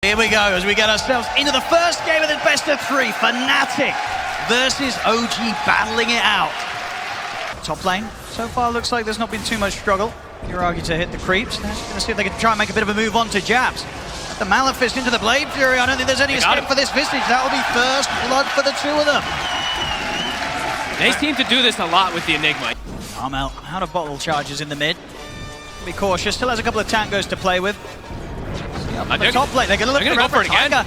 Here we go as we get ourselves into the first game of the best of three. FNATIC versus OG battling it out. Top lane, so far looks like there's not been too much struggle. Yuragi to hit the creeps. They're just going to see if they can try and make a bit of a move on to Jabs. The Maleficent into the Blade Fury. I don't think there's any escape for this Vistage. That will be first blood for the two of them. They seem to do this a lot with the Enigma. Armel out of bottle charges in the mid. Be cautious, still has a couple of tangos to play with. The top lane, they're going to go for it again.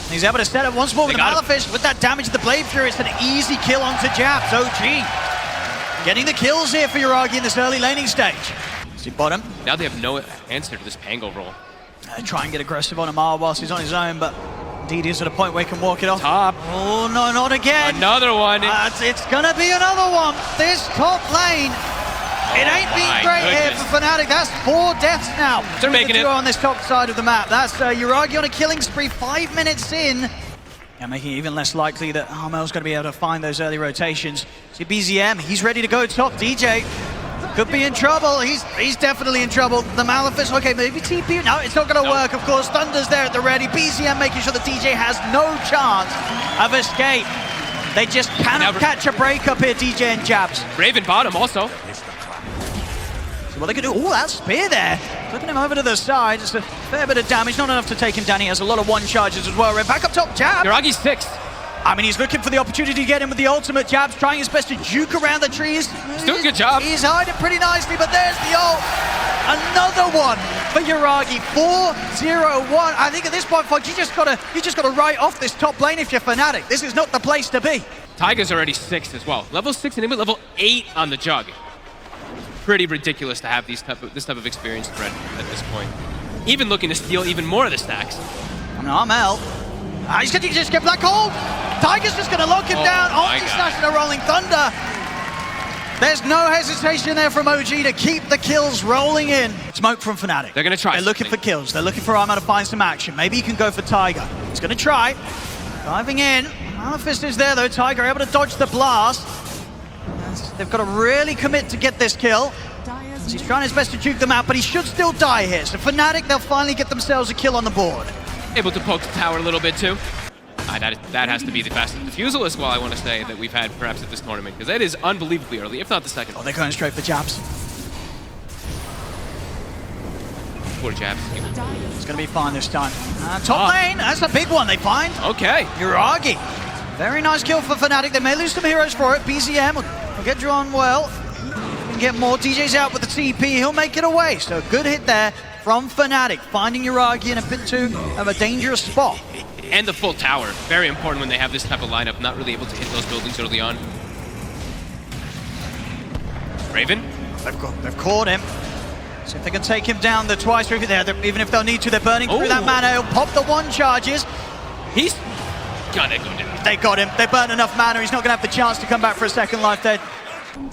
He's able to set up once more with the Maleficent. With that damage to the Blade Fury, it's an easy kill onto Jabs. OG getting the kills here for Yuragi in this early laning stage. See bottom. Now they have no answer to this Pango roll. Try and get aggressive on Amar whilst he's on his own, but indeed he's at a point where he can walk it off. Top. Oh no, not again. Another one. It's going to be another one. This top lane. It ain't been great here for FNATIC. That's 4 deaths now. They're making it on this top side of the map. That's Yuragi on a killing spree 5 minutes in. And making it even less likely that Armel's going to be able to find those early rotations. See BZM, he's ready to go top. DJ could be in trouble. He's definitely in trouble. The Maleficent, okay, maybe TP. No, it's not going to work, of course. Thunder's there at the ready. BZM making sure that DJ has no chance of escape. They just cannot catch a break up here, DJ and Jabs. Raven bottom also. So what they can do, oh, that spear there. Flipping him over to the side, just a fair bit of damage, not enough to take him down. He has a lot of one charges as well. Right back up top, Jabs. Yuragi's 6. I mean, he's looking for the opportunity to get in with the ultimate. Jabs trying his best to juke around the trees. He's doing a good job. He's hiding pretty nicely, but there's the ult. Another one for Yuragi. 4-0-1. I think at this point, folks, you just gotta write off this top lane if you're FNATIC. This is not the place to be. Taiga's already 6 as well. Level 6 and level 8 on the Jug. Pretty ridiculous to have this type of experience spread at this point. Even looking to steal even more of the stacks. I mean, Armel. He's going to just get Black Hole. Tiger's just going to lock him down. Omni-Slash and a Rolling Thunder. There's no hesitation there from OG to keep the kills rolling in. Smoke from FNATIC. They're going to try. They're looking for kills. They're looking for Armel to find some action. Maybe he can go for Tiger. He's going to try. Diving in. Maleficent is there though. Tiger able to dodge the blast. They've got to really commit to get this kill. He's trying his best to juke them out, but he should still die here. So FNATIC, they'll finally get themselves a kill on the board. Able to poke the tower a little bit too. That has to be the fastest defusal as well, I want to say, that we've had perhaps at this tournament, because that is unbelievably early, if not the second. Oh, they're going straight for Jabs. Poor Jabs. It's going to be fine this time. Top lane, that's a big one they find. Okay. Yuragi. Very nice kill for FNATIC. They may lose some heroes for it. BZM will get drawn well. Can get more. DJ's out with the TP. He'll make it away. So good hit there from FNATIC. Finding Yuragi in a bit too of a dangerous spot. And the full tower. Very important when they have this type of lineup. Not really able to hit those buildings early on. Raven. They've caught him. See if they can take him down the twice. Even if they'll need to, they're burning through that mana. He'll pop the one charges. He's gonna go down. They got him. They burned enough mana. He's not going to have the chance to come back for a second life dead.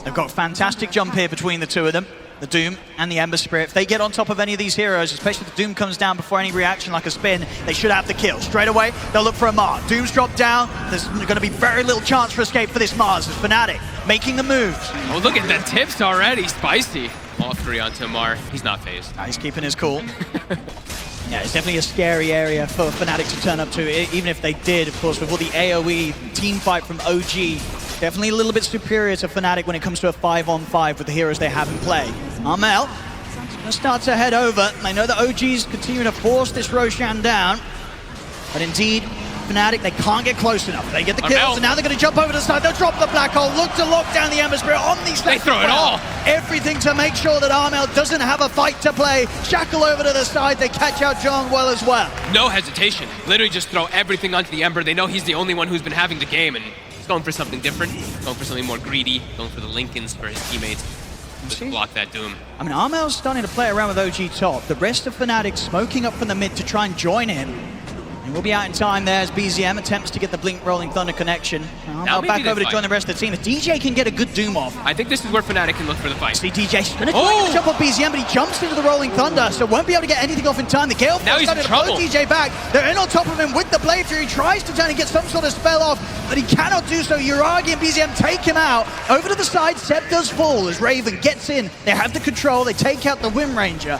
They've got a fantastic jump here between the two of them. The Doom and the Ember Spirit. If they get on top of any of these heroes, especially if the Doom comes down before any reaction like a spin, they should have the kill. Straight away, they'll look for a Mars. Doom's dropped down. There's going to be very little chance for escape for this Mars. It's FNATIC making the moves. Oh, look at the tips already. Spicy. All 3 onto Mar. He's not phased. He's keeping his cool. Yeah, it's definitely a scary area for FNATIC to turn up to, even if they did, of course, with all the AoE team fight from OG. Definitely a little bit superior to FNATIC when it comes to a 5-on-5 with the heroes they have in play. Armel going to start to head over. They know that OG's continuing to force this Roshan down, but indeed, FNATIC, they can't get close enough. They get the kills, and now they're going to jump over to the side. They'll drop the Black Hole, look to lock down the Ember Spirit on these. They throw it all. Everything to make sure that Armel doesn't have a fight to play. Shackle over to the side. They catch out John well as well. No hesitation. Literally just throw everything onto the Ember. They know he's the only one who's been having the game, and he's going for something different. Going for something more greedy. Going for the Lincolns for his teammates. Just block that Doom. I mean, Armel's starting to play around with OG top. The rest of FNATIC smoking up from the mid to try and join him. And we'll be out in time there as BZM attempts to get the Blink Rolling Thunder connection. Armel back over to join the rest of the team. If DJ can get a good Doom off. I think this is where FNATIC can look for the fight. See DJ's going to try to jump on BZM, but he jumps into the Rolling Thunder, so won't be able to get anything off in time. The Gale Force starting to blow DJ back. They're in on top of him with the Blade Fury. He tries to try and get some sort of spell off, but he cannot do so. Yuragi and BZM take him out. Over to the side, Seb does fall as Raven gets in. They have the control. They take out the Wind Ranger.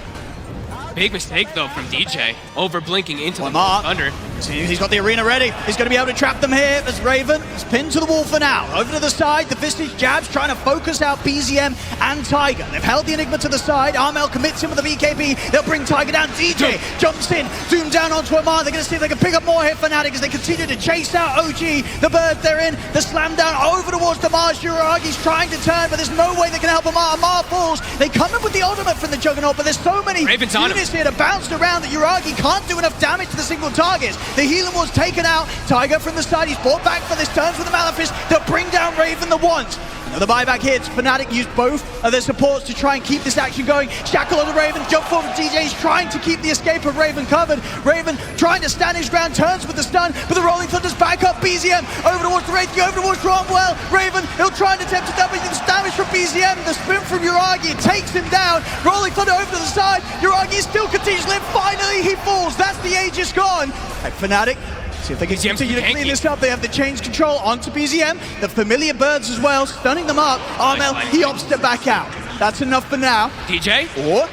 Big mistake, though, from DJ. Over-blinking into the Mark. Thunder. He's got the arena ready. He's going to be able to trap them here as Raven is pinned to the wall for now. Over to the side, the Vistage Jabs trying to focus out BZM and Tiger. They've held the Enigma to the side. Armel commits him with the BKB. They'll bring Tiger down. DJ jumps in, zoom down onto Amar. They're going to see if they can pick up more here, FNATIC, as they continue to chase out OG. The bird they're in, the slam down over towards Damage. Uragi's trying to turn, but there's no way they can help Amar. Amar falls. They come in with the ultimate from the Juggernaut, but there's so many units here to bounce around that Uragi can't do enough damage to the single targets. The healing was taken out. Tiger from the side, he's brought back for this, turns with the Malefice. They'll bring down Raven the once. The buyback hits. FNATIC used both of their supports to try and keep this action going. Shackle on the Raven, jump forward from DJ. He's trying to keep the escape of Raven covered. Raven trying to stand his ground, turns with the stun, but the Rolling Thunder's back up. BZM over towards the Wraith, over towards Cromwell. Raven, he'll try and attempt to damage the damage from BZM. The spin from Uragi takes him down. Rolling Thunder over to the side. Uragi still continues to live. Finally, he falls. That's the Aegis gone. Like FNATIC. See if they can continue to clean this up. They have the change control onto BZM. The familiar birds as well, stunning them up. Armel, he opts to back out. That's enough for now. DJ? Or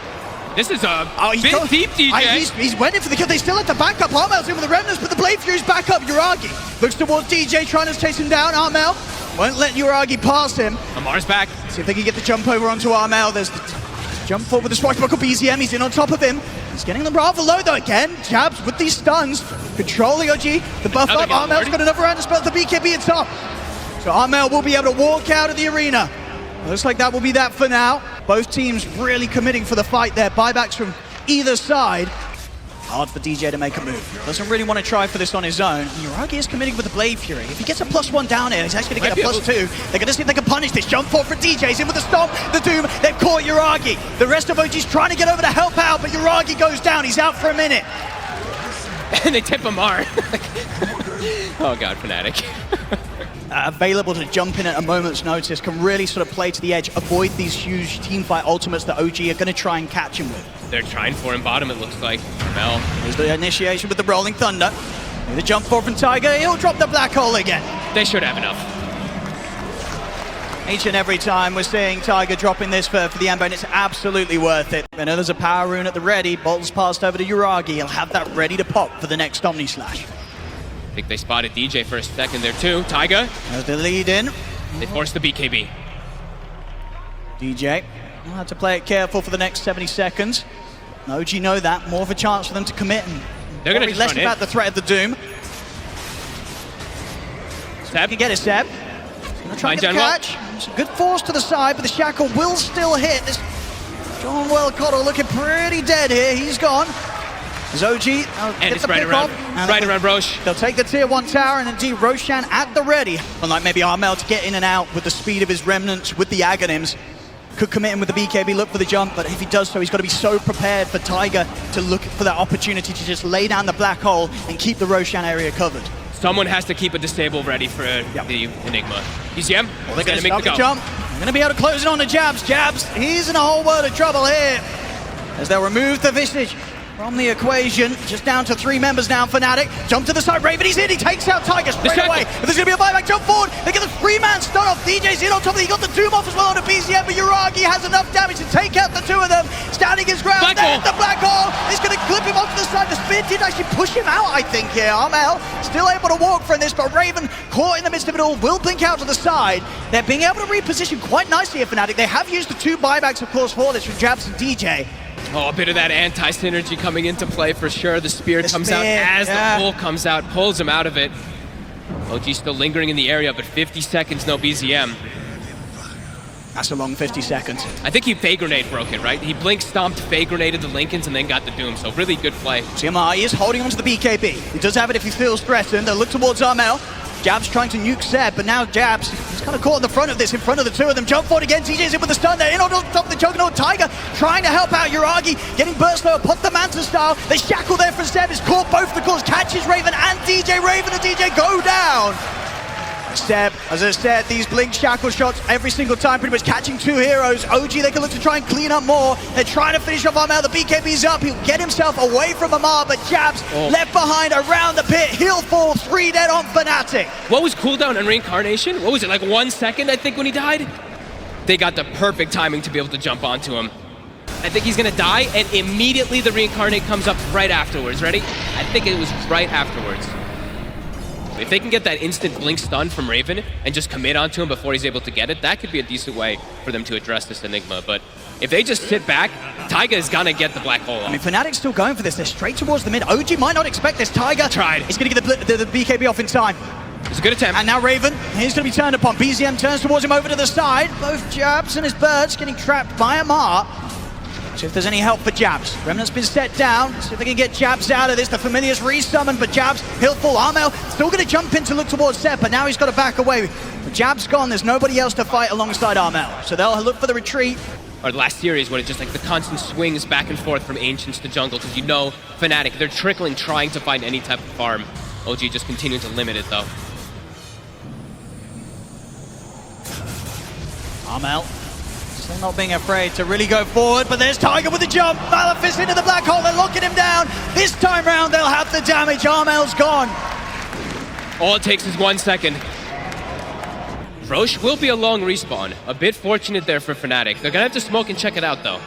this is a bit deep, DJ. He's waiting for the kill. They still have to back up. Armel's in with the Remnants, but the Blade Fury's back up. Uragi looks towards DJ, trying to chase him down. Armel won't let Uragi pass him. Amar's back. See if they can get the jump over onto Armel. There's the jump forward with the swashbuckle BZM. He's in on top of him. He's getting them rather low though again. Jabs with these stuns. Controlling OG. The buff up. Armel's got another round to spell the BKB at top. So Armel will be able to walk out of the arena. Looks like that will be that for now. Both teams really committing for the fight there. Buybacks from either side. Hard for DJ to make a move. Doesn't really want to try for this on his own. Uragi is committing with the Blade Fury. If he gets a +1 down here, he's actually going to get a +2. They're going to see if they can punish this. Jump forward for DJ. He's in with the stomp, the Doom. They've caught Uragi. The rest of OG's trying to get over to help out, but Uragi goes down. He's out for a minute. And they tip Amar. Oh god, FNATIC. Available to jump in at a moment's notice, can really sort of play to the edge, avoid these huge teamfight ultimates that OG are going to try and catch him with. They're trying for him bottom, it looks like. Mel. Here's the initiation with the Rolling Thunder. The jump forward from Tiger, he'll drop the black hole again. They should have enough. Each and every time we're seeing Tiger dropping this for the Amber, and it's absolutely worth it. I know there's a power rune at the ready. Bolt's passed over to Uragi. He'll have that ready to pop for the next Omni Slash. I think they spotted DJ for a second there too. Tiger. There's the lead in. They forced the BKB. DJ will have to play it careful for the next 70 seconds. OG know that. More of a chance for them to commit. And they're going to less about the threat of the Doom. Seb. Can get it, Seb. Gonna try and get the catch. It's a good force to the side, but the shackle will still hit. This John Cottle looking pretty dead here. He's gone. There's OG. And it's right around Roche. They'll take the tier 1 tower, and indeed Roshan at the ready. Unlike maybe Armel to get in and out with the speed of his Remnants with the Aghanims. Could commit him with the BKB, look for the jump, but if he does so, he's got to be so prepared for Tiger to look for that opportunity to just lay down the black hole and keep the Roshan area covered. Someone has to keep a disable ready for the Enigma. BZM, well, they're going to make the jump. They're going to be able to close it on the Jabs. Jabs, he's in a whole world of trouble here. As they'll remove the Visage from the equation, just down to 3 members now. FNATIC, jump to the side, Raven, he's in, he takes out Tiger straight away. But there's going to be a buyback, jump forward, they get the 3-man stun off. DJ's in on top of it, he got the Doom off as well on the BZM, but Uragi has enough damage to take out the 2 of them. Standing his ground, there's the black hole, it's going to clip him onto the side. The spin did actually push him out, I think, here. Armel still able to walk from this, but Raven, caught in the midst of it all, will blink out to the side. They're being able to reposition quite nicely here, FNATIC. They have used the 2 buybacks, of course, for this from Jabs and DJ. Oh, a bit of that anti-synergy coming into play for sure. The spear comes out as the pull comes out, pulls him out of it. OG still lingering in the area, but 50 seconds, no BZM. That's a long 50 seconds. I think he Fey Grenade broke it, right? He blink stomped, Fey Grenaded the Lincolns, and then got the Doom, so really good play. CMI is holding onto the BKB. He does have it if he feels threatened. They'll look towards Armel. Jabs trying to nuke Seb, but now Jabs is kind of caught in the front of this, in front of the 2 of them. Jump forward again, TJ's in with the stun there, in on top of the Juggernaut. Tiger trying to help out Uragi, getting burst lower, put the Manta style. The shackle there from Seb is caught both the calls, catches Raven and DJ. Raven and DJ go down. Seb, as I said, these blink shackle shots every single time, pretty much catching 2 heroes. OG, they can look to try and clean up more. They're trying to finish off Armel. The BKB's up. He'll get himself away from Amar, but Jabs left behind around the pit. He'll fall 3 dead on FNATIC. What was cooldown on Reincarnation? What was it, like 1 second, I think, when he died? They got the perfect timing to be able to jump onto him. I think he's gonna die, and immediately the reincarnate comes up right afterwards. Ready? I think it was right afterwards. If they can get that instant blink stun from Raven and just commit onto him before he's able to get it, that could be a decent way for them to address this Enigma. But if they just sit back, Taiga is gonna get the black hole off. I mean, FNATIC's still going for this. They're straight towards the mid. OG might not expect this. Taiga tried. He's gonna get the BKB off in time. It's a good attempt. And now Raven, he's going to be turned upon. BZM turns towards him over to the side. Both Jabs and his birds getting trapped by Amar. See if there's any help for Jabs. Remnant's been set down. See if they can get Jabs out of this. The Familiar's resummoned, but Jabs, he'll fall. Armel still going to jump in to look towards Seth, but now he's got to back away. With Jabs gone, there's nobody else to fight alongside Armel. So they'll look for the retreat. Or last series when it's just like the constant swings back and forth from Ancients to jungle, because you know FNATIC, they're trickling, trying to find any type of farm. OG just continuing to limit it though. Armel still not being afraid to really go forward, but there's Taiga with the jump. Maleficent into the black hole, they're locking him down. This time round, they'll have the damage. Armel's gone. All it takes is 1 second. Roche will be a long respawn. A bit fortunate there for FNATIC. They're gonna have to smoke and check it out though.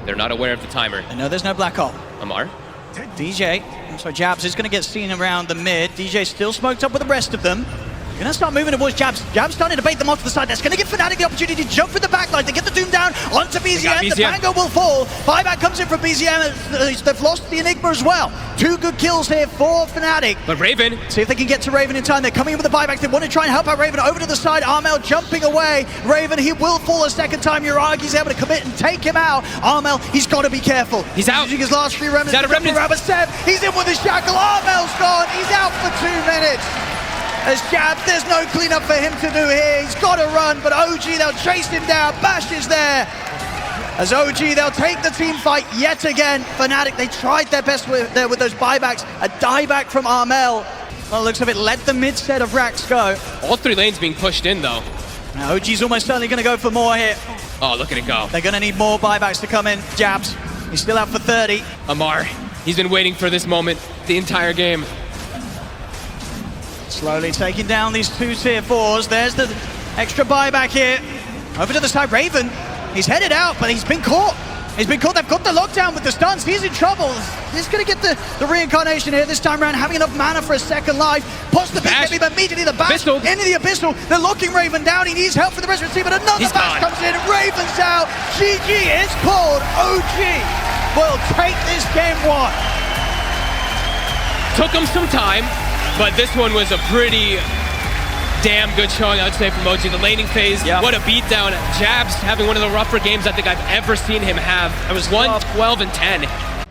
They're not aware of the timer. I know there's no black hole. Amar? DJ, so Jabs is going to get seen around the mid. DJ still smoked up with the rest of them. Going to start moving towards Jabs. Jabs starting to bait them off to the side. That's going to give FNATIC the opportunity to jump for the backline. They get the Doom down onto BZM. The Pango will fall. Buyback comes in from BZM. They've lost the Enigma as well. 2 good kills here for FNATIC. But Raven. See if they can get to Raven in time. They're coming in with the buybacks. They want to try and help out Raven over to the side. Armel jumping away. Raven, he will fall a second time. Uragi's able to commit and take him out. Armel, he's got to be careful. He's out. Using his last 3 remnants. He's out of remnants. He's in with his shackle. Armel's gone. He's out for 2 minutes. As Jabs, there's no cleanup for him to do here. He's got to run, but OG, they'll chase him down. Bash is there. As OG, they'll take the team fight yet again. FNATIC, they tried their best with those buybacks. A dieback from Armel. Well, it looks like it let the mid set of Rax go. All 3 lanes being pushed in, though. Now, OG's almost certainly going to go for more here. Oh, look at it go. They're going to need more buybacks to come in. Jabs, he's still out for 30. Amar, he's been waiting for this moment the entire game. Slowly taking down these 2 tier 4s. There's the extra buyback here. Over to the side, Raven. He's headed out, but he's been caught. He's been caught. They've got the lockdown with the stuns. He's in trouble. He's going to get the reincarnation here this time around, having enough mana for a second life. Puts the BKB, but immediately the bash into the Abyssal. They're locking Raven down. He needs help for the rest of the team, but another bash comes in. Raven's out. GG is called. OG will take this game 1. Took him some time, but this one was a pretty damn good showing, I would say, from OG. The laning phase, what a beatdown. Jabs having one of the rougher games I think I've ever seen him have. It was 1-12 and 10.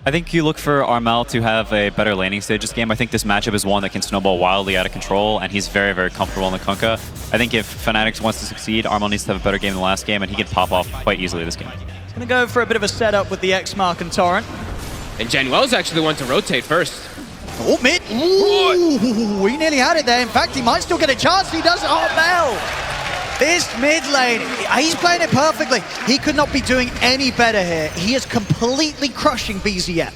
I think you look for Armel to have a better laning stage this game. I think this matchup is one that can snowball wildly out of control, and he's very, very comfortable in the Kunkka. I think if FNATIC wants to succeed, Armel needs to have a better game than the last game, and he can pop off quite easily this game. He's going to go for a bit of a setup with the X-Mark and Torrent. And Januel's actually the one to rotate first. Oh, mid. Ooh, he nearly had it there. In fact, he might still get a chance. He does. Oh, Bell. This mid lane, he's playing it perfectly. He could not be doing any better here. He is completely crushing BZM.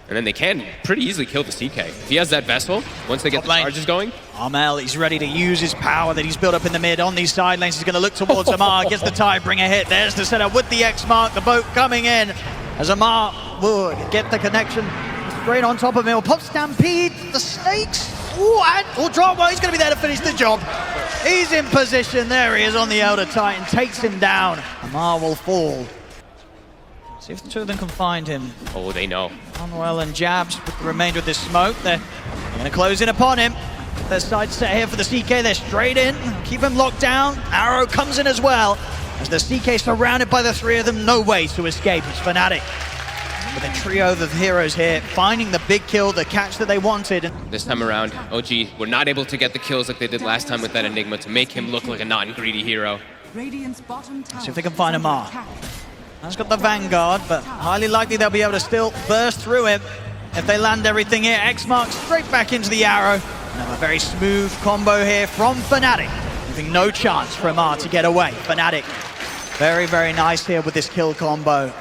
And then they can pretty easily kill the CK. If he has that Vessel, once they get the charges going. Armel, he's ready to use his power that he's built up in the mid on these side lanes. He's going to look towards Amar, gets the tie, bring a hit. There's the setup with the X-Mark, the boat coming in. As Amar would get the connection. Straight on top of him. Pop Stampede, the Snakes. Ooh, and drop. Well, he's going to be there to finish the job. He's in position. There he is on the Elder Titan. Takes him down. Amar will fall. See if the 2 of them can find him. Oh, they know. Manuel and Jabs with the remainder of this smoke. They're going to close in upon him. Their side set here for the CK. They're straight in. Keep him locked down. Arrow comes in as well. As the CK surrounded by the 3 of them. No way to escape. It's FNATIC. With a trio of heroes here, finding the big kill, the catch that they wanted. This time around, OG were not able to get the kills like they did last time with that Enigma to make him look like a non-greedy hero. See if they can find Amar. He's got the Vanguard, but highly likely they'll be able to still burst through him if they land everything here. X-Mark straight back into the arrow. And a very smooth combo here from FNATIC, leaving no chance for Amar to get away. FNATIC, very, very nice here with this kill combo.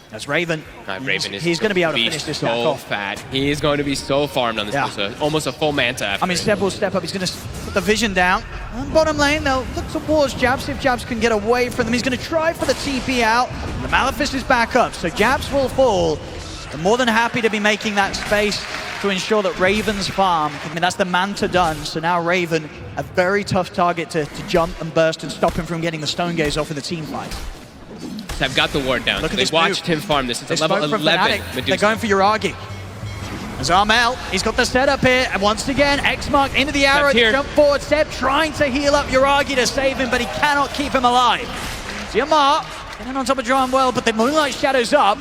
That's Raven. Raven he's going to be able to finish this so off. Fat. He is going to be so farmed on this. Almost a full manta after. I mean, Seb will step up. He's going to put the vision down. On bottom lane, they'll look towards Jabs, see if Jabs can get away from them. He's going to try for the TP out. The Maleficent is back up, so Jabs will fall. They're more than happy to be making that space to ensure that Raven's farm, I mean, that's the Manta done, so now Raven, a very tough target to jump and burst and stop him from getting the Stone Gaze off in the team fight. I've got the ward down. Look at They this watched move. him farm this. It's They a level spoke from 11 FNATIC. Medusa. They're going for Yuragi. As Armel, he's got the setup here, and once again, X-Mark into the arrow, jump forward, Seb trying to heal up Yuragi to save him, but he cannot keep him alive. Amar getting on top of John well, but the Moonlight Shadow's up.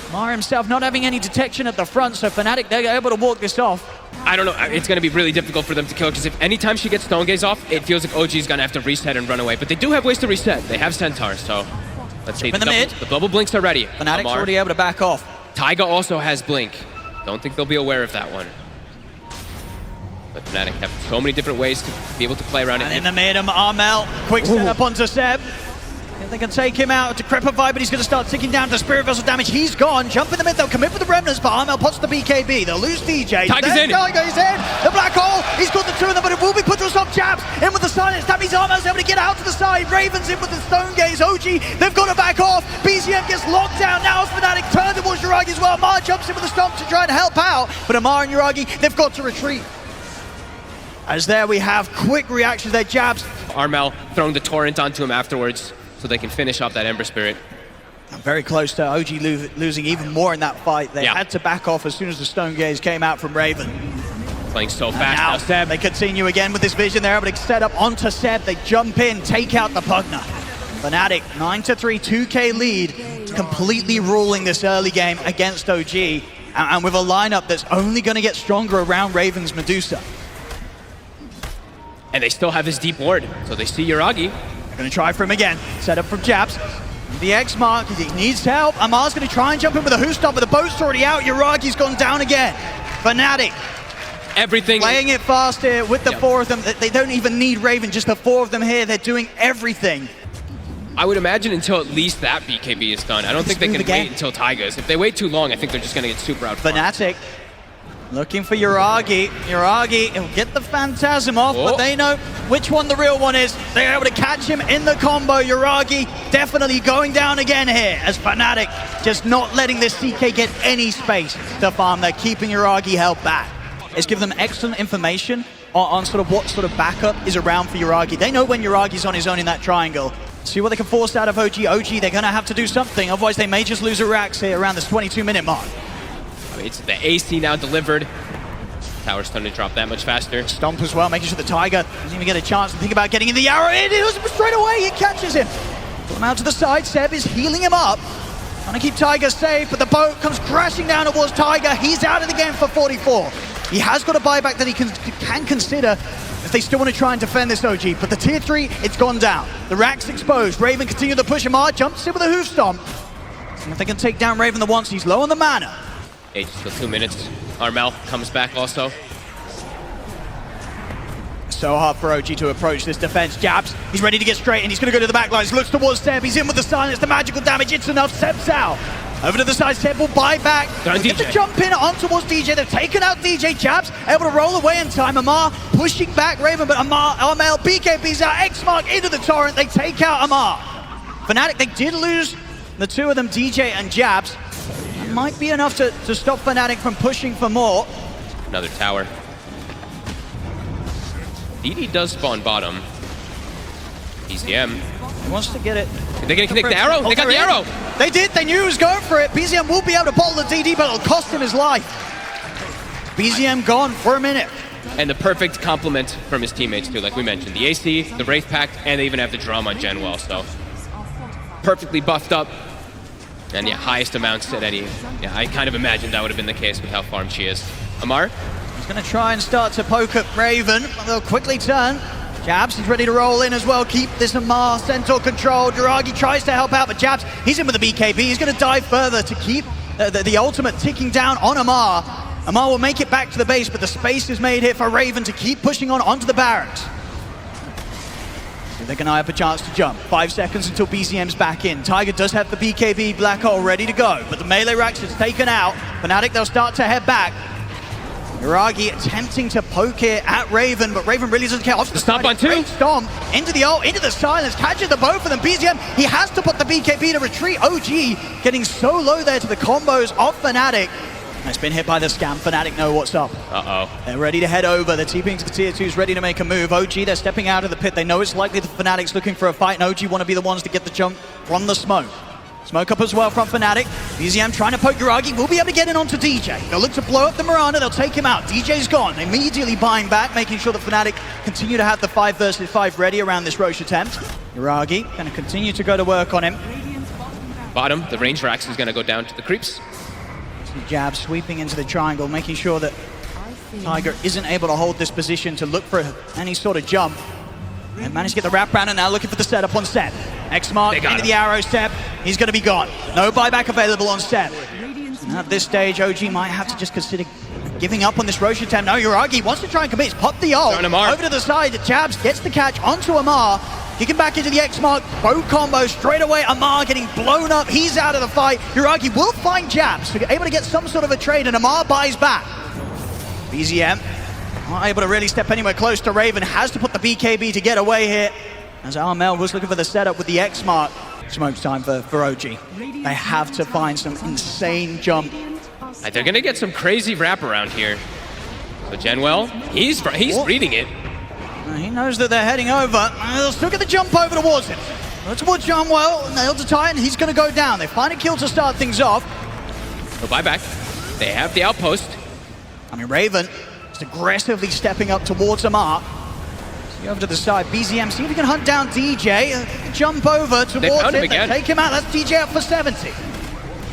Amar himself not having any detection at the front, so FNATIC, they're able to walk this off. I don't know. It's going to be really difficult for them to kill, because if anytime she gets Stone Gaze off, it feels like OG is going to have to reset and run away. But they do have ways to reset. They have Centaurs, so let's see. In the mid. The bubble blinks are ready. FNATIC's Amar. already able to back off. Taiga also has blink. Don't think they'll be aware of that one. But FNATIC have so many different ways to be able to play around And it. in the mid, Armel, quick setup onto Seb. If they can take him out, Decrepify, but he's going to start ticking down to Spirit Vessel damage. He's gone. Jump in the mid, they'll commit for the Remnants, but Armel pots the BKB. They'll lose DJ. Tiger's in. Tiger's in. The black hole. He's got the two of them, but it will be put to a stop. Jabs in with the silence. That means Armel's able to get out to the side. Raven's in with the Stone Gaze. OG, they've got to back off. BZM gets locked down. Now it's FNATIC turn towards Yuragi as well. Amar jumps in with the stomp to try and help out, but Amar and Yuragi, they've got to retreat. As there we have quick reactions there. Jabs. Armel throwing the torrent onto him afterwards, so they can finish off that Ember Spirit. Very close to OG losing even more in that fight. They Yeah. had to back off as soon as the Stone Gaze came out from Raven. Playing so And fast now now, Seb. they continue again with this vision. They're able to set up onto Seb. They jump in, take out the Pugna. FNATIC, 9-3, 2K lead, completely ruling this early game against OG, and with a lineup that's only going to get stronger around Raven's Medusa. And they still have his deep ward, so they see Yuragi. They're going to try for him again. Set up from Jabs. The X-Mark, he needs help. Amar's going to try and jump in with a hoof stop, but the boat's already out. Yuragi's gone down again. FNATIC Everything. playing it fast here with the four of them. They don't even need Raven, just the four of them here. They're doing everything. I would imagine until at least that BKB is done. I don't think they can wait until Taiga's. If they wait too long, I think they're just going to get super out. FNATIC looking for Yuragi. Yuragi, he'll get the Phantasm off, but they know which one the real one is. They're able to catch him in the combo. Yuragi definitely going down again here as FNATIC just not letting this CK get any space to farm. They're keeping Yuragi held back. It's given them excellent information on sort of what sort of backup is around for Yuragi. They know when Yuragi's on his own in that triangle. See what they can force out of OG. OG, they're going to have to do something, otherwise they may just lose a Rax here around this 22-minute mark. It's the AC now delivered. Tower's starting to drop that much faster. Stomp as well, making sure the Tiger doesn't even get a chance to think about getting in the arrow. It is straight away, he catches him. Pull him out to the side, Seb is healing him up. Trying to keep Tiger safe, but the boat comes crashing down towards Tiger. He's out of the game for 44. He has got a buyback that he can consider if they still want to try and defend this OG, but the tier 3, it's gone down. The Rack's exposed. Raven continue to push him hard, jumps in with a hoof stomp. And if they can take down Raven the once, he's low on the mana. Hey, just still 2 minutes. Armel comes back also. So hard for OG to approach this defense. Jabs, he's ready to get straight in. He's going to go to the back lines. Looks towards Seb. He's in with the silence, the magical damage. It's enough. Seb's out. Over to the side. Seb will buy back. Get the jump in on towards DJ. They've taken out DJ. Jabs able to roll away in time. Amar pushing back Raven, but Armel BKB's out. X-Mark into the torrent. They take out Amar. FNATIC, they did lose the two of them, DJ and Jabs. That might be enough to stop FNATIC from pushing for more. Another tower. DD does spawn bottom. BZM. He wants to get it. Are they going to connect the arrow? They got the arrow. They did. They knew he was going for it. BZM will be able to bottle the DD, but it'll cost him his life. BZM gone for a minute. And the perfect complement from his teammates too, like we mentioned. The AC, the Wraith Pact, and they even have the drum on Genwell, so perfectly buffed up. And yeah, highest amounts at any. Yeah, I kind of imagined that would have been the case with how farmed she is. Amar? He's going to try and start to poke at Raven. They'll quickly turn. Jabs, he's ready to roll in as well. Keep this Amar Centaur control. Yuragi tries to help out, but Jabs, he's in with the BKB. He's going to dive further to keep the ultimate ticking down on Amar. Amar will make it back to the base, but the space is made here for Raven to keep pushing on onto the barracks. They can eye up a chance to jump. 5 seconds until BZM's back in. Tiger does have the BKB Black Hole ready to go, but the melee Rax is taken out. FNATIC, they'll start to head back. Iragi attempting to poke here at Raven, but Raven really doesn't care. Off The stomp on two. Great stomp into the ult, into the silence, catches the both of them. BZM, he has to put the BKB to retreat. OG getting so low there to the combos of FNATIC. It's been hit by the scam. FNATIC know what's up. Uh-oh. They're ready to head over. They're TPing to the tier 2s, ready to make a move. OG, they're stepping out of the pit. They know it's likely the FNATIC's looking for a fight, and OG want to be the ones to get the jump from the smoke. Smoke up as well from FNATIC. BZM trying to poke Iragi. Will be able to get in onto DJ. They'll look to blow up the Mirana. They'll take him out. DJ's gone. Immediately buying back, making sure that FNATIC continue to have the 5 versus 5 ready around this Roche attempt. Iragi going to continue to go to work on him. Bottom, the range for Axe is going to go down to the creeps. Jab sweeping into the triangle, making sure that Tiger isn't able to hold this position to look for any sort of jump. And managed to get the wraparound, and now looking for the setup on Seb. X-Mark into the arrow, Seb. He's going to be gone. No buyback available on Seb. And at this stage, OG might have to just consider giving up on this Roche attempt. No, Iragi wants to try and commit. He's popped the ult. Over to the side, Jabs gets the catch onto Amar. Kicking back into the X-Mark, bow combo straight away. Amar getting blown up. He's out of the fight. Iragi will find Jabs, so able to get some sort of a trade, and Amar buys back. BZM not able to really step anywhere close to Raven. Has to put the BKB to get away here, as Armel was looking for the setup with the X-Mark. Smokes time for OG. They have to find some insane jump. They're going to get some crazy wraparound here. So Genwell, he's reading it. He knows that they're heading over. They'll still get the jump over towards him. Towards Genwell, nailed to tie, and he's going to go down. They find a kill to start things off. No buyback. They have the outpost. I mean, Raven is aggressively stepping up towards Amar. See over to the side. BZM, see if he can hunt down DJ. Jump over towards him. They take him out. That's DJ out for 70.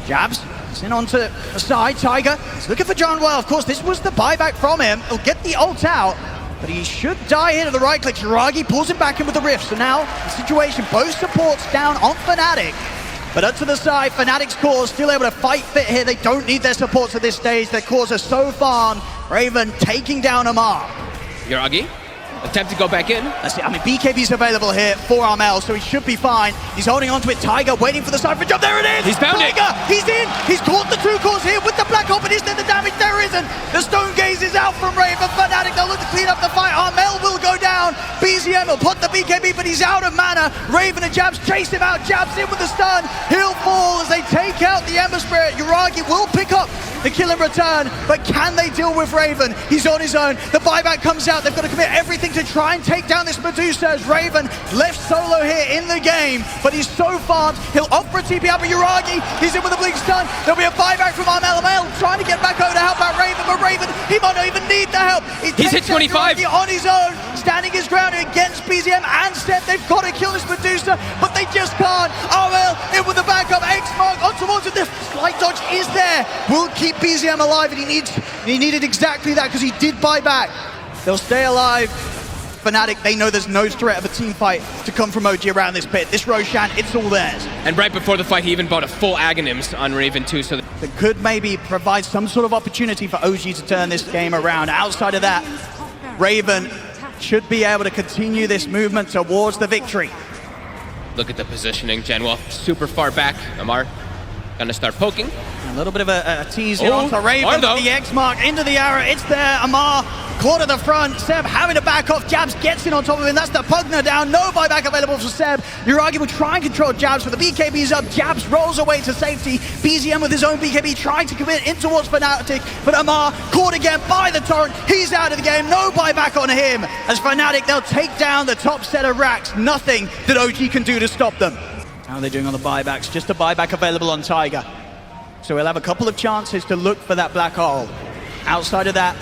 Jabs. It's in onto the side. Tiger is looking for Genwell. Of course, this was the buyback from him. He'll get the ult out, but he should die here to the right click. Iragi pulls him back in with the rift. So now the situation, both supports down on FNATIC. But up to the side, FNATIC's cores still able to fight fit here. They don't need their supports at this stage. Their cores are so farmed. Raven taking down Amar. Iragi, attempt to go back in. That's it. I mean, BKB's available here for Armel, so he should be fine. He's holding onto it. Tiger waiting for the side for jump. There it is! He's found Tiger, he's in! He's caught the 2 cores here with the Black Hole, but is there the damage? There isn't! The Stone Gaze is out from Raven. FNATIC, they'll look to clean up the fight. Armel will go down. BZM will put the BKB, but he's out of mana. Raven and Jabs chase him out. Jabs in with the stun. He'll fall as they take out the Ember Spirit. Iragi will pick up the kill in return, but can they deal with Raven? He's on his own. The buyback comes out. They've got to commit everything to try and take down this Medusa, as Raven left solo here in the game, but he's so farmed. He'll opt for a TP out, but Iragi, he's in with a blink stun. There'll be a buyback from Armel. Trying to get back over to help out Raven, but Raven, he might not even need the help. He's hit 25. On his own, standing his ground against BZM and Seth. They've got to kill this Medusa, but they just can't. Armel in with the backup. X-Mark on towards it. The slight dodge is there. Will keep BZM alive, and he needed exactly that because he did buy back. They'll stay alive. FNATIC, they know there's no threat of a team fight to come from OG around this pit. This Roshan, it's all theirs. And right before the fight, he even bought a full Aghanims on Raven too, so that could maybe provide some sort of opportunity for OG to turn this game around. Outside of that, Raven should be able to continue this movement towards the victory. Look at the positioning, Genwell super far back. Amar gonna start poking. A little bit of a tease here onto Raven. The X-Mark into the arrow. It's there. Amar caught at the front. Seb having to back off. Jabs gets in on top of him. That's the Pugner down. No buyback available for Seb. Iragi will try and control Jabs, but the BKB's up. Jabs rolls away to safety. BZM with his own BKB trying to commit in towards FNATIC, but Amar caught again by the torrent. He's out of the game. No buyback on him. As FNATIC, they'll take down the top set of racks. Nothing that OG can do to stop them. How are they doing on the buybacks? Just a buyback available on Tiger. So we'll have a couple of chances to look for that black hole. Outside of that,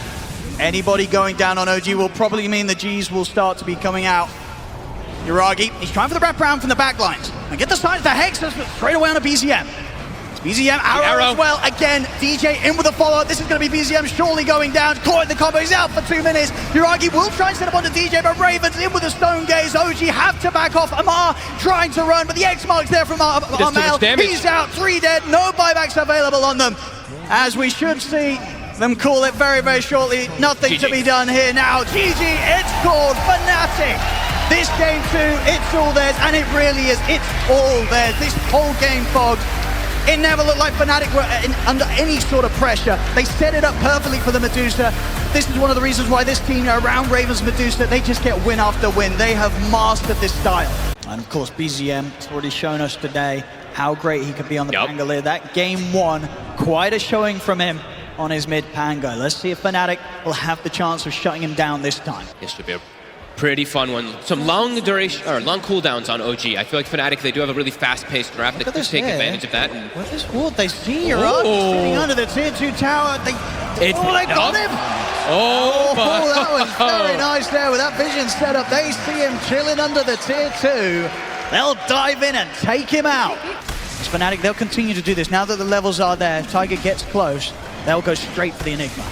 anybody going down on OG will probably mean the Gs will start to be coming out. Iragi, he's trying for the wraparound from the back lines. And get the side of the Hex straight away on a BZM. BZM arrow as well. Again, DJ in with a follow-up. This is going to be BZM surely going down. Caught in the combo. He's out for 2 minutes. Iragi will try and set up onto DJ, but Raven's in with a Stone Gaze. OG have to back off. Amar trying to run, but the X-Mark's there from Armel. He's out. 3 dead. No buybacks available on them. As we should see them call it very, very shortly. Nothing to be done here now. GG, it's called FNATIC. This game too, it's all theirs, and it really is. It's all theirs. This whole game, Fogs. It never looked like FNATIC were under any sort of pressure. They set it up perfectly for the Medusa. This is one of the reasons why this team around Raven's Medusa, they just get win after win. They have mastered this style. And of course, BZM has already shown us today how great he could be on the Pangolier. That game one, quite a showing from him on his mid Pango. Let's see if FNATIC will have the chance of shutting him down this time. This should be a pretty fun one. Some long duration or long cooldowns on OG. I feel like FNATIC, they do have a really fast-paced draft. They could take advantage of that. What is what they see here? Sitting under the tier 2 tower. They got him. That was very nice there with that vision set up. They see him chilling under the tier 2. They'll dive in and take him out. As FNATIC, they'll continue to do this. Now that the levels are there, if Tiger gets close, they'll go straight for the Enigma.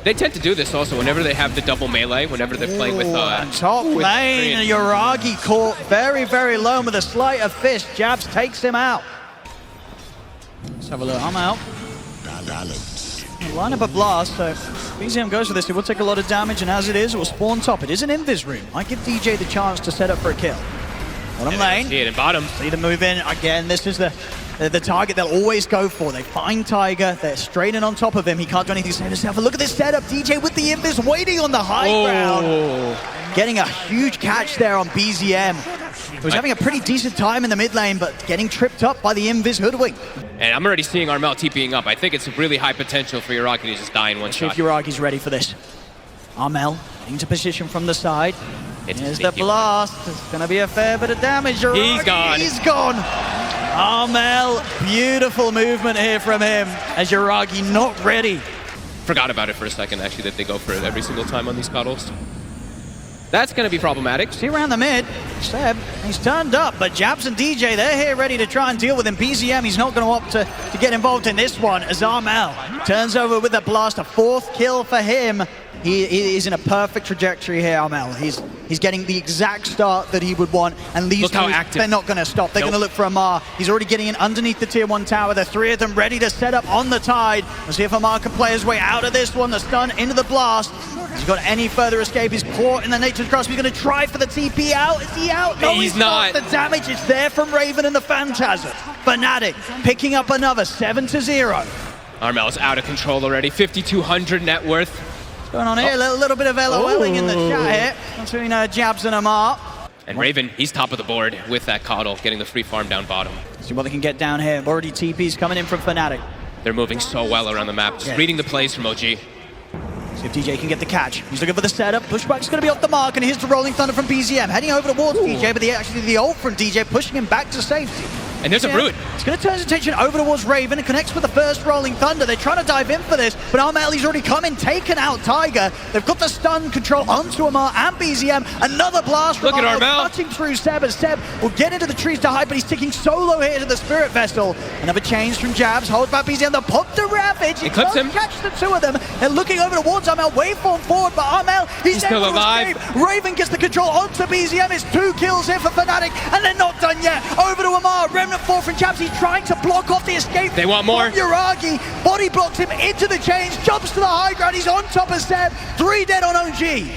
They tend to do this also whenever they have the double melee, whenever they're playing with... top lane, Yoragi caught very, very low with a sleight of fist. Jabs takes him out. Let's have a look. I'm out. Line up a blast, so BZM goes for this. It will take a lot of damage, and as it is, it will spawn top. It is an invis room. Might give DJ the chance to set up for a kill. Bottom lane. See it in bottom. See the move in. Again, this is the target they'll always go for. They find Tiger, they're straight in on top of him. He can't do anything to save himself. Look at this setup. DJ with the invis waiting on the high ground. Getting a huge catch there on BZM. He was having a pretty decent time in the mid lane, but getting tripped up by the invis hoodwink. And I'm already seeing Armel TPing up. I think it's really high potential for Yoragi to just die in one shot. See if Yoragi's ready for this. Armel into position from the side. Here's the blast. It's going to be a fair bit of damage. Yoragi, he's gone. Armel, beautiful movement here from him as Yoragi not ready. Forgot about it for a second, actually, that they go for it every single time on these battles. That's going to be problematic. See around the mid, Seb, he's turned up, but Jabs and DJ, they're here ready to try and deal with him. BZM, he's not going to opt to get involved in this one as Armel turns over with a blast, a 4th kill for him. He is in a perfect trajectory here, Armel. He's getting the exact start that he would want, and these look how active. They're not going to stop. They're going to look for Amar. He's already getting in underneath the tier 1 tower. The 3 of them ready to set up on the tide. We'll see if Amar can play his way out of this one. The stun into the blast. Has he got any further escape? He's caught in the Nature's Grasp. He's going to try for the TP out. Is he out? No, he's not. The damage is there from Raven and the Phantasm. FNATIC picking up another 7-0. Armel is out of control already. 5,200 net worth. Going on here, a little bit of LOLing in the chat here between Jabs and Amar. And Raven, he's top of the board with that Coddle, getting the free farm down bottom. See what they can get down here. Already TPs coming in from FNATIC. They're moving so well around the map, just reading the plays from OG. See if DJ can get the catch. He's looking for the setup. Pushback's going to be off the mark, and here's the Rolling Thunder from BZM. Heading over towards DJ, but actually the ult from DJ pushing him back to safety. And there's a Brood. It's going to turn his attention over towards Raven. It connects with the first Rolling Thunder. They're trying to dive in for this, but Armel, he's already come in, taken out Tiger. They've got the stun control onto Amar and BZM. Another blast from Armel, cutting through Seb, as Seb will get into the trees to hide, but he's ticking solo here to the Spirit Vessel. Another change from Jabs, holds back BZM. The pop to Ravage. He clips him. Catch the 2 of them. They're looking over towards Armel, waveform forward, but Armel, he's still alive. Raven gets the control onto BZM. It's 2 kills here for FNATIC, and they're not done yet. Over to Amar, Remnant 4 from Jabs. He's trying to block off the escape. They want more. Yoragi body blocks him into the chains, jumps to the high ground. He's on top of Seb. 3 dead on OG.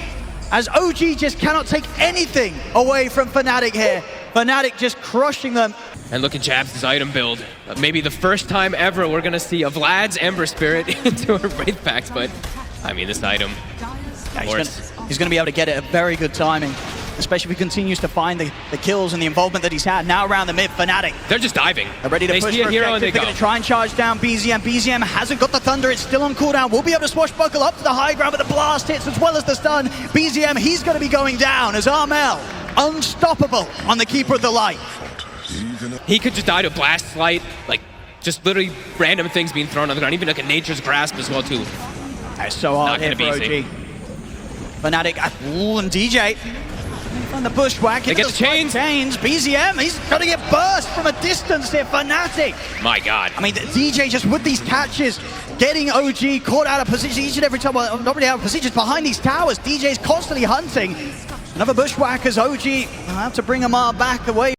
As OG just cannot take anything away from FNATIC here. FNATIC just crushing them. And look at Jabs' item build. Maybe the first time ever we're going to see a Vlad's Ember Spirit into a Wraith Pact, but I mean, this item, he's going to be able to get it at very good timing. Especially if he continues to find the kills and the involvement that he's had. Now around the mid, FNATIC. They're just diving. They're ready to push see a for hero and They're going to try and charge down BZM. BZM hasn't got the Thunder. It's still on cooldown. We'll be able to swashbuckle up to the high ground, but the blast hits as well as the stun. BZM, he's going to be going down as Armel, unstoppable on the Keeper of the Light. He could just die to Blast Light, like just literally random things being thrown on the ground, even like a Nature's Grasp as well too. That's so hard here for OG. FNATIC, and DJ. On the bushwhack, they get the chains. BZM, he's going to get burst from a distance here. FNATIC. My God. I mean, the DJ just with these catches, getting OG caught out of position each and every time. Well, not really out of position, behind these towers. DJ's constantly hunting. Another bushwhack as OG will have to bring Amar back away.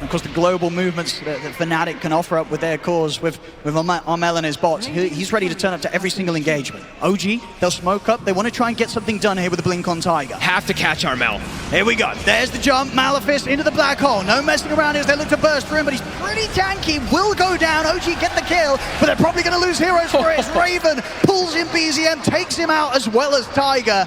Of course, the global movements that FNATIC can offer up with their cores, with Armel and his bots, he's ready to turn up to every single engagement. OG, they'll smoke up. They want to try and get something done here with the blink on Tiger. Have to catch Armel. Here we go. There's the jump. Malefice into the black hole. No messing around as they look to burst through him, but he's pretty tanky. Will go down. OG get the kill, but they're probably going to lose heroes for it. Raven pulls in BZM, takes him out as well as Tiger.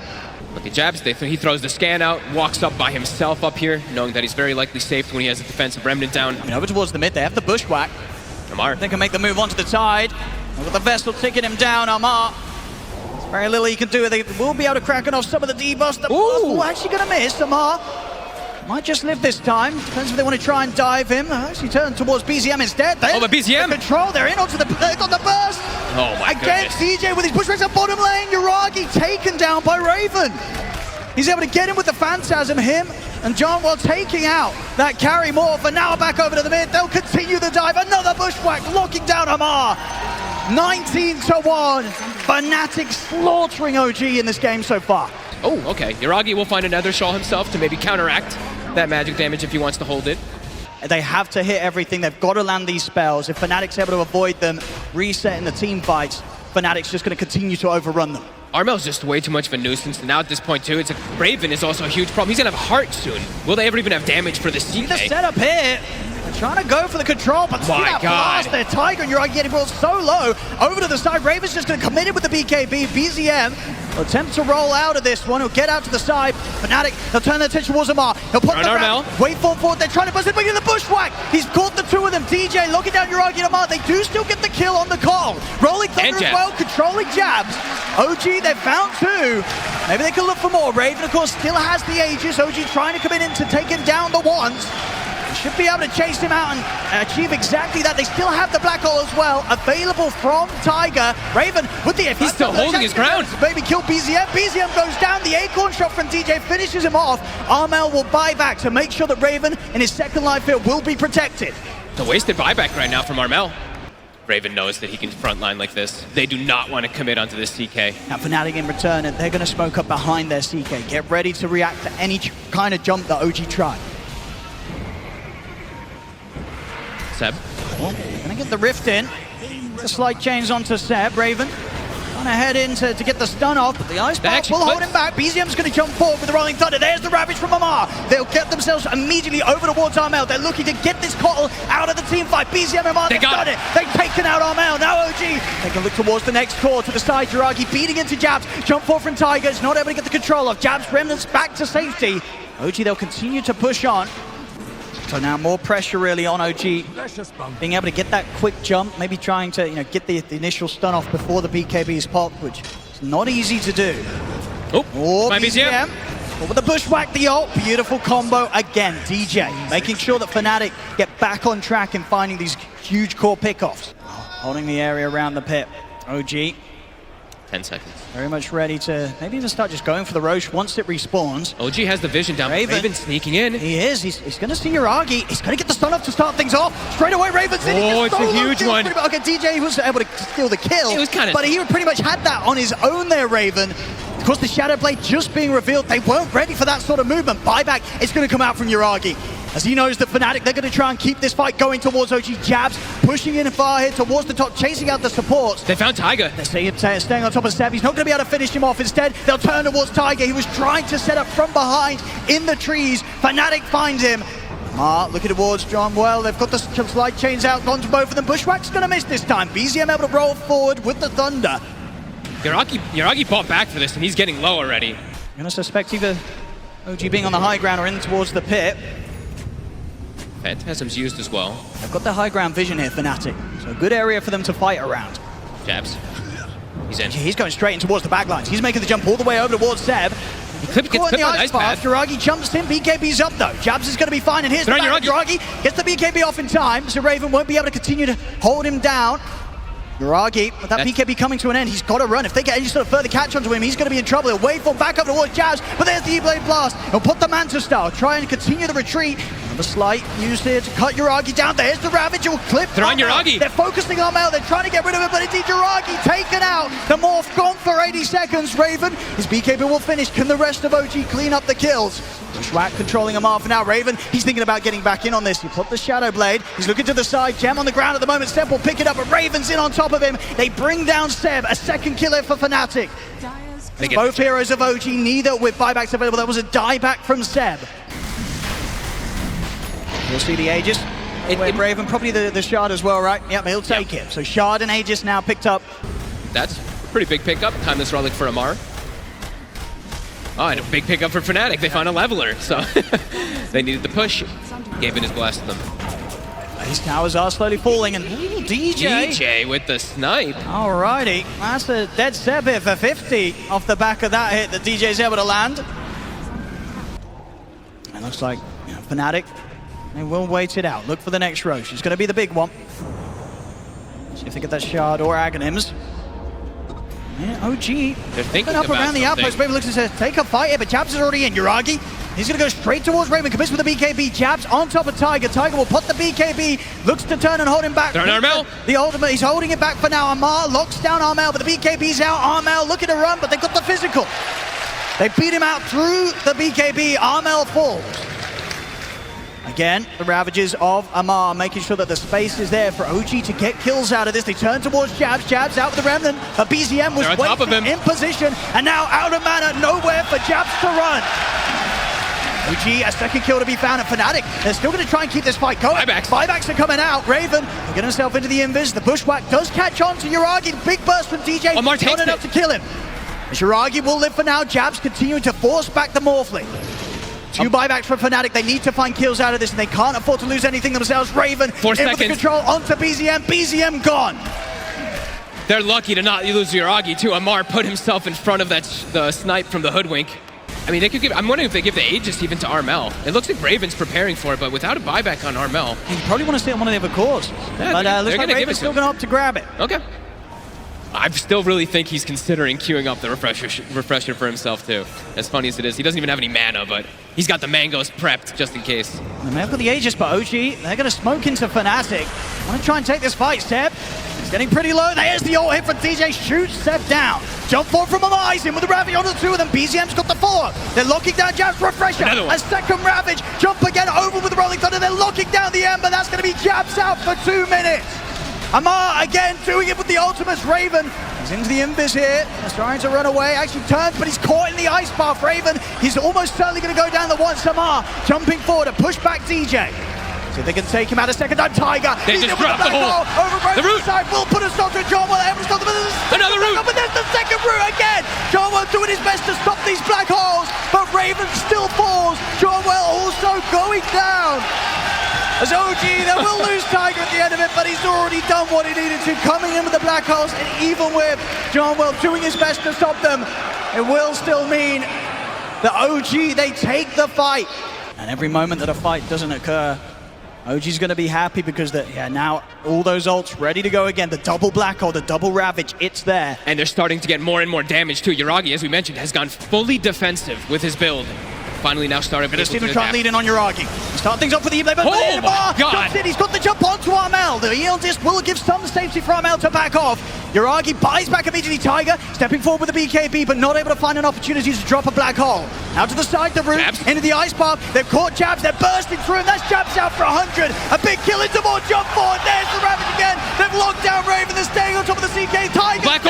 Look at Jabs, he throws the scan out, walks up by himself up here, knowing that he's very likely safe when he has a defensive remnant down. I mean, over towards the mid, they have the bushwhack. Amar. They can make the move onto the side. With the Vessel taking him down, Amar. There's very little he can do. They will be able to crack off some of the debuffs. The Ooh, actually going to miss. Amar might just live this time. Depends if they want to try and dive him. Actually turn towards BZM instead. Oh, but BZM! Control, they're in onto the, they got the burst. Oh my Against goodness. DJ with his push race up bottom lane. Yuragi taken down by Raven. He's able to get him with the Phantasm, him and John while taking out that carry morph, and now back over to the mid. They'll continue the dive. Another bushwhack, locking down Amar. 19-1. FNATIC slaughtering OG in this game so far. Oh, okay. Yuragi will find another shawl himself to maybe counteract that magic damage if he wants to hold it. They have to hit everything. They've got to land these spells. If FNATIC's able to avoid them, resetting the team fights, FNATIC's just going to continue to overrun them. Armel's just way too much of a nuisance, and now at this point too, it's Raven is also a huge problem. He's gonna have heart soon. Will they ever even have damage for the CK? The setup here. They're trying to go for the control, but see that blast there. Tiger and Yuragi getting brought so low. Over to the side, Raven's just gonna commit it with the BKB. BZM will attempt to roll out of this one. He'll get out to the side. FNATIC, they'll turn their attention towards Amar. He'll put the Armel. Wait forward. They're trying to bust it, but in the bushwhack. He's caught the two of them. DJ looking down Yuragi and Amar. They do still get the kill on the call. Rolling Thunder as well, controlling Jabs. OG, they've found two. Maybe they can look for more. Raven, of course, still has the Aegis. OG trying to come in to take him down the ones. They should be able to chase him out and achieve exactly that. They still have the black hole as well, available from Tiger. Raven with the... He's still holding his ground. Maybe kill BZM. BZM goes down. The acorn shot from DJ finishes him off. Armel will buy back to make sure that Raven in his second life field will be protected. It's a wasted buyback right now from Armel. Raven knows that he can frontline like this. They do not want to commit onto this CK. Now FNATIC in return, and they're going to smoke up behind their CK. Get ready to react to any kind of jump that OG try. Seb. Well, gonna get the rift in. The slide chains onto Seb. Raven trying to head in to get the stun off, but the ice box will hold him back. BZM's gonna jump forward with the rolling thunder. There's the Ravage from Amar. They'll get themselves immediately over towards Armel. They're looking to get this Kotl out of the team fight. BZM and Amar, they've done it. They've taken out Armel. Now OG, they can look towards the next core to the side. Yuragi beating into Jabs. Jump forward from Tiger. Is not able to get the control off. Jabs remnants back to safety. OG, they'll continue to push on. So now more pressure really on OG, being able to get that quick jump, maybe trying to get the initial stun off before the BKB is popped, which is not easy to do. Oh, my BZM. But with the bushwhack, the ult, beautiful combo again. DJ making sure that FNATIC get back on track and finding these huge core pickoffs. Holding the area around the pit. OG. 10 seconds. Very much ready to maybe even start just going for the Roche once it respawns. OG has the vision down. Raven sneaking in. He is. He's going to see Yuragi. He's going to get the stun up to start things off. Straight away, Raven's in. Oh, it's a huge one. Okay, DJ was able to steal the kill. It was kind of... But he pretty much had that on his own there, Raven. Of course, the Shadow Blade just being revealed. They weren't ready for that sort of movement. Buyback is going to come out from Yuragi. As he knows that FNATIC, they're going to try and keep this fight going towards OG. Jabs pushing in far here towards the top, chasing out the supports. They found Tiger. They see him staying on top of Seb. He's not going to be able to finish him off. Instead, they'll turn towards Tiger. He was trying to set up from behind in the trees. FNATIC finds him. Looking towards John. Well, they've got the slide chains out onto both of them. Bushwhack's going to miss this time. BZM able to roll forward with the Thunder. Yuragi fought back for this, and he's getting low already. I'm going to suspect either OG being on the high ground or in towards the pit. Phantasm's used as well. They've got the high ground vision here, FNATIC. So a good area for them to fight around. Jabs. He's in. He's going straight in towards the back lines. He's making the jump all the way over towards Seb. He gets clipped on the ice path. Yuragi jumps in. BKB's up though. Jabs is going to be fine. And here's the back. Yuragi gets the BKB off in time, so Raven won't be able to continue to hold him down. Yuragi, with that BKB coming to an end, he's got to run. If they get any sort of further catch onto him, he's going to be in trouble. He'll wait for back up towards Jabs, but there's the E-Blade Blast. He'll put the Manta Style, try and continue the retreat. The slight used here to cut Yuragi down. There's the Ravage. It will clip. They're on Yuragi. They're focusing on Mel. They're trying to get rid of it, but indeed Yuragi taken out. The Morph gone for 80 seconds. Raven, his BKB will finish. Can the rest of OG clean up the kills? Bushwhack controlling Amar for now. Raven, he's thinking about getting back in on this. He put the Shadow Blade. He's looking to the side. Gem on the ground at the moment. Seb will pick it up, but Raven's in on top of him. They bring down Seb. A second killer for FNATIC. Both heroes of OG, neither with buybacks available. That was a dieback from Seb. You'll see the Aegis. Raven, probably the Shard as well, right? Yep, he'll take it. So Shard and Aegis now picked up. That's a pretty big pickup. Timeless Relic for Amar. Oh, and a big pickup for FNATIC. They found a leveler, so they needed the push. Gave it his blast to them. These towers are slowly falling, and ooh, DJ with the snipe. Alrighty, that's a dead Seb here for 50 off the back of that hit that DJ's able to land. It looks like FNATIC, they will wait it out. Look for the next Roche. It's going to be the big one. See if they get that Shard or Aghanims. Yeah, OG. They're thinking up about around the outpost. Raven looks and says, take a fight here, but Jabs is already in. Yuragi, he's going to go straight towards Raven, commits with the BKB. Jabs on top of Tiger. Tiger will put the BKB, looks to turn and hold him back. Turn Armel. The ultimate, he's holding it back for now. Amar locks down Armel, but the BKB's out. Armel looking to run, but they got the physical. They beat him out through the BKB. Armel falls. Again, the Ravages of Amar making sure that the space is there for OG to get kills out of this. They turn towards Jabs. Jabs out with the Remnant. A BZM was waiting in position, and now out of mana, nowhere for Jabs to run. OG, a second kill to be found at FNATIC. They're still going to try and keep this fight going. Buybacks are coming out. Raven will get himself into the invis. The Bushwhack does catch on to Yuragi. Big burst from DJ. Not enough to kill him. Yuragi will live for now. Jabs continuing to force back the Morphling. Two buybacks from FNATIC. They need to find kills out of this, and they can't afford to lose anything themselves. Raven, 4 seconds. With the control onto BZM. BZM gone. They're lucky to not lose Yuragi, too. Amar put himself in front of the snipe from the Hoodwink. I mean, they could give. I'm wondering if they give the Aegis even to Armel. It looks like Raven's preparing for it, but without a buyback on Armel. You probably want to stay on one of the other cores. Yeah, but looks like Raven's still going to opt to grab it. Okay. I still really think he's considering queuing up the refresher for himself, too. As funny as it is, he doesn't even have any mana, but he's got the mangoes prepped just in case. They may have got the Aegis, but OG, they're going to smoke into FNATIC. Want to try and take this fight, Seb. He's getting pretty low. There's the ult hit from DJ. Shoots Seb down. Jump forward from Amar. In with the Ravage onto the two of them. BZM's got the follow-up. They're locking down Jabs. Refresher. A second Ravage. Jump again over with the Rolling Thunder. They're locking down the Ember. That's going to be Jabs out for 2 minutes. Amar again doing it with the ultimates. Raven, he's into the invis here. He's trying to run away. Actually turns, but he's caught in the ice path. Raven, he's almost certainly going to go down the one. Amar jumping forward to push back DJ. See if they can take him out a second time. Tiger, they just dropped the hole. Over the root side, will put a stop to John Well. Another root. But there's the second root again. John Well doing his best to stop these black holes, but Raven still falls. John Well also going down. As OG, they will lose Tiger at the end of it, but he's already done what he needed to, coming in with the black holes, and even with John Well doing his best to stop them, it will still mean that OG, they take the fight. And every moment that a fight doesn't occur, OG's going to be happy because now all those ults ready to go again. The double black hole, the double Ravage, it's there. And they're starting to get more and more damage too. Yuragi, as we mentioned, has gone fully defensive with his build. Finally now started. Going to see them try and lead in on Yuragi. Start things off with the E-Blade, but oh my God! He's got the jump onto Armel. The Eon Disc will give some safety for Armel to back off. Yuragi buys back immediately. Tiger stepping forward with the BKB, but not able to find an opportunity to drop a black hole. Out to the side, the root, into the ice path. They've caught Jabs, they're bursting through, and that's Jabs out for 100. A big kill into more, jump forward. There's the Ravage again. They've locked down Raven, they're staying on top of the CK. Tiger, black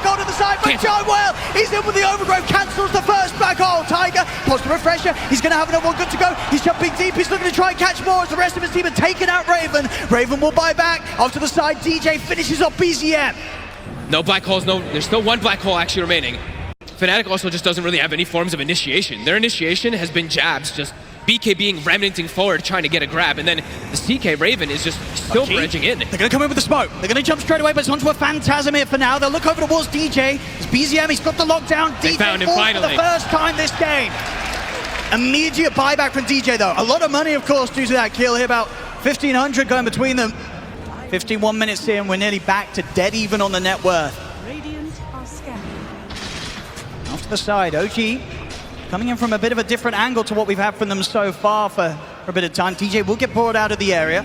hole to the side, but John Well, he's in with the overgrowth, cancels the first black hole. Tiger pops the refresher, he's going to have another one good to go. He's jumping deep, he's looking to try and catch more as the rest of his team are taking out Raven. Raven will buy back. Off to the side, DJ finishes off BZM. No black holes, there's still one black hole actually remaining. FNATIC also just doesn't really have any forms of initiation. Their initiation has been Jabs, just BKBing, remnanting forward, trying to get a grab, and then the CK Raven is just still edging in. They're going to come in with the smoke. They're going to jump straight away, but it's onto a Phantasm here for now. They'll look over towards DJ. It's BZM, he's got the lockdown. They DJ found him finally. For the first time this game. Immediate buyback from DJ though. A lot of money, of course, due to that kill here. About 1,500 going between them. 51 minutes in, we're nearly back to dead even on the net worth. Off to the side, OG coming in from a bit of a different angle to what we've had from them so far for for a bit of time. DJ will get brought out of the area.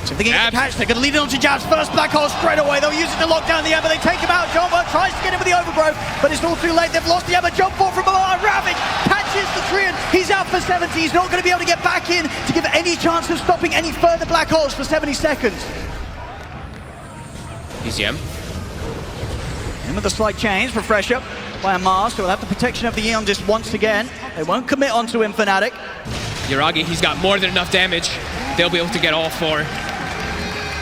So if they get the catch, they're going to lead it on to Jabs. First black hole straight away. They'll use it to lock down the Ember. They take him out. John tries to get him with the overgrowth, but it's all too late. They've lost the Ember. Jump ball from Amar. Ravage catches the Treant. He's out for 70. He's not going to be able to get back in to give any chance of stopping any further black holes for 70 seconds. ECM. In with a slight change. Refresher by Amar. So we'll have the protection of the Eon Disc once again. They won't commit onto him, FNATIC. Yuragi, he's got more than enough damage. They'll be able to get all 4.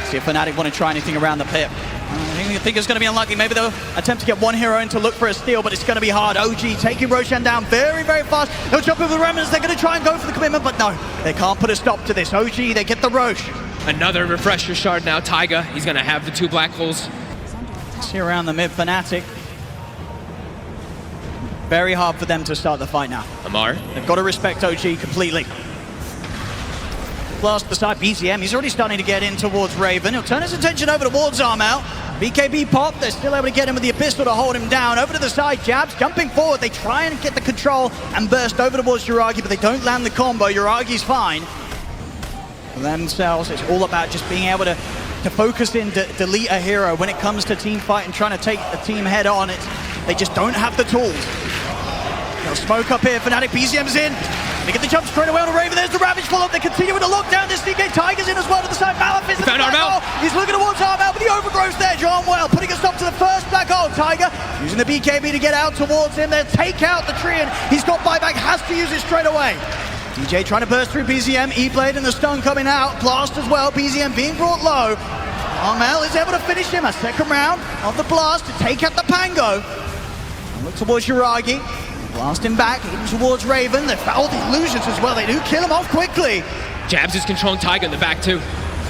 See if FNATIC want to try anything around the pit. I think it's going to be unlucky. Maybe they'll attempt to get one hero in to look for a steal, but it's going to be hard. OG taking Roshan down very, very fast. They'll jump over the remnants. They're going to try and go for the commitment, but no, they can't put a stop to this. OG, they get the Roche. Another refresher shard now. Taiga, he's going to have the 2 black holes. See around the mid, FNATIC. Very hard for them to start the fight now. Amar. They've got to respect OG completely. Blast the side, BZM, he's already starting to get in towards Raven. He'll turn his attention over towards Armel. BKB pop, they're still able to get him with the Abyssal to hold him down. Over to the side, Jabs jumping forward. They try and get the control and burst over towards Yuragi, but they don't land the combo. Yuragi's fine. For themselves, it's all about just being able to focus in, delete a hero. When it comes to team fight and trying to take the team head on, they just don't have the tools. They'll smoke up here, FNATIC, BZM's in. They get the jump straight away on a Raven. There's the Ravage follow-up. They continue with the lockdown. This DK Tiger's in as well to the side. Malif is in the black hole. He's looking towards Armel, but the overgrowth's there. John Well putting a stop to the first black hole. Tiger using the BKB to get out towards him. They'll take out the Treant. He's got buyback, has to use it straight away. DJ trying to burst through BZM. E-Blade and the stun coming out. Blast as well. BZM being brought low. Armel is able to finish him. A second round of the blast to take out the Pango. And look towards Yuragi. Blast him back, heading towards Raven. They foul the illusions as well. They do kill him off quickly. Jabs is controlling Taiga in the back too.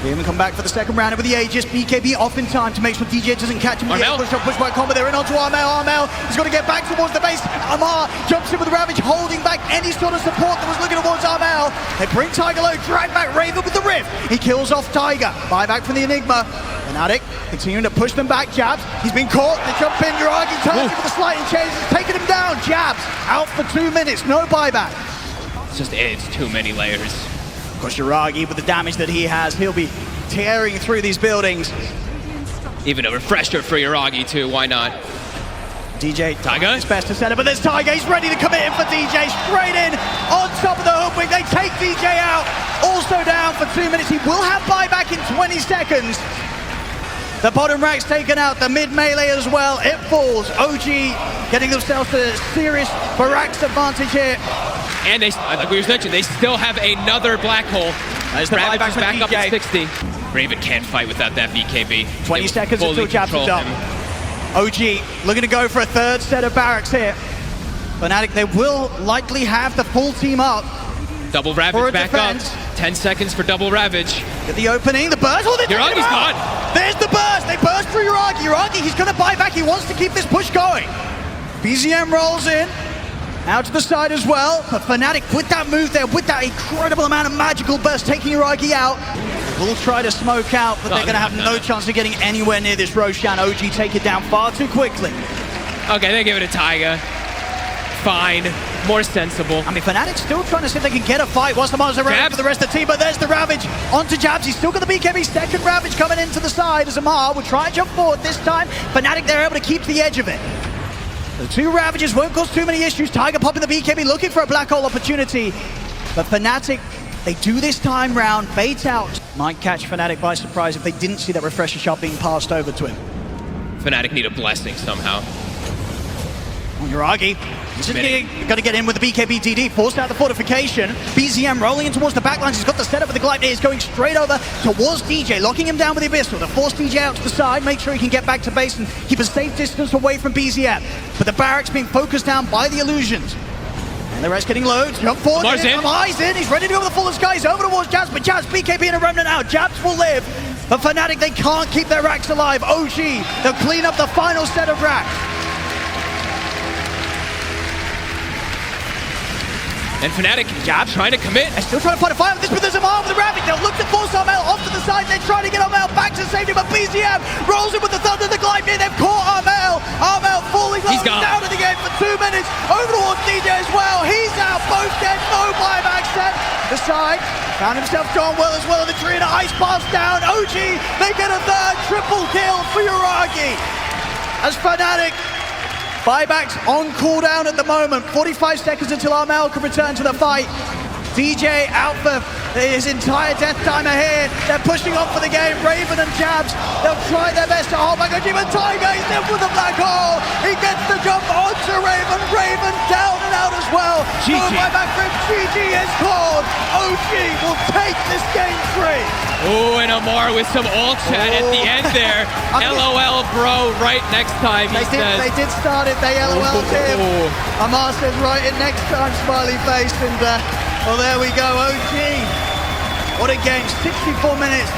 See him come back for the second round with the Aegis. BKB off in time to make sure DJ doesn't catch him. Push by combo. They're in onto Armel. Armel is going to get back towards the base. Amar jumps in with Ravage, holding back any sort of support that was looking towards Armel. They bring Tiger low, drag back Raven with the Rift. He kills off Tiger. Buyback from the Enigma. FNATIC continuing to push them back. Jabs, he's been caught. They jump in. Yuragi turns with the sliding change. He's taking him down. Jabs out for 2 minutes. No buyback. It's too many layers. Of course, Yuragi, with the damage that he has, he'll be tearing through these buildings. Even a refresher for Yuragi too, why not? DJ, Taiga? It's best to set it, but there's Taiga. He's ready to commit in for DJ. Straight in, on top of the hook wing. They take DJ out. Also down for 2 minutes. He will have buyback in 20 seconds. The bottom rack's taken out, the mid melee as well. It falls. OG getting themselves a serious Barak's advantage here. And they, like we mentioned, they still have another black hole. There's the Ravage buyback is from back DJ. up at 60. Raven can't fight without that BKB. 20 seconds until Jabs is up. OG looking to go for a third set of barracks here. FNATIC, they will likely have the full team up. Double Ravage back up. 10 seconds for double Ravage. Get the opening, the burst. Oh, Yuragi's gone. There's the burst. They burst through Yuragi. Yuragi, he's going to buy back. He wants to keep this push going. BZM rolls in. Out to the side as well. But FNATIC with that move there, with that incredible amount of magical burst, taking Yuragi out. Will try to smoke out, but they're going to have no chance of getting anywhere near this Roshan. OG take it down far too quickly. Okay, they give it a Taiga. Fine. More sensible. I mean, FNATIC still trying to see if they can get a fight whilst the Mars are around for the rest of the team, but there's the Ravage onto Jabs. He's still got the BKB. Second Ravage coming into the side as Amar will try and jump forward this time. FNATIC, they're able to keep the edge of it. The 2 Ravages won't cause too many issues. Tiger popping the BKB, looking for a black hole opportunity. But FNATIC, they do this time round, bait out. Might catch FNATIC by surprise if they didn't see that refresher shot being passed over to him. FNATIC need a blessing somehow. Yuragi, he's just got to get in with the BKB DD, forced out the fortification. BZM rolling in towards the backlines. He's got the setup with the glide. He's going straight over towards DJ, locking him down with the Abyssal to force DJ out to the side, make sure he can get back to base and keep a safe distance away from BZM. But the barracks being focused down by the illusions. And the rest getting loads. Jump forward. Amar's in. He's ready to go with the full of skies over towards Jabs, but Jabs, BKB and a remnant out. Jabs will live. But FNATIC, they can't keep their racks alive. OG, they'll clean up the final set of racks. And FNATIC trying to commit. They're still trying to fight a fight with this, but there's a mark with the Ravage. They'll look to force Armel off to the side. They're trying to get Armel back to safety, but BZM rolls in with the thunder, the glide near. They've caught Armel. Armel falling low, down in the game for 2 minutes. Over towards DJ as well. He's out, both dead, no buyback set. The side found himself John well as well in the tree, and an ice pass down. OG, they get a third triple kill for Uragi. As FNATIC, buybacks on cooldown at the moment. 45 seconds until Armel can return to the fight. DJ out for his entire death timer here. They're pushing on for the game. Raven and Jabs, they'll try their best to hold back OG, but Tiger is in with the black hole. He gets the jump onto Raven. Raven down and out as well. GG. No buyback for him. GG is called. OG will take this game 3. Oh, and Amar with some ult chat at the end there. LOL, bro, right next time, he says. They did start it. They LOL'd him. Amar says right in next time, smiley face. And well, there we go. OG. What a game. 64 minutes.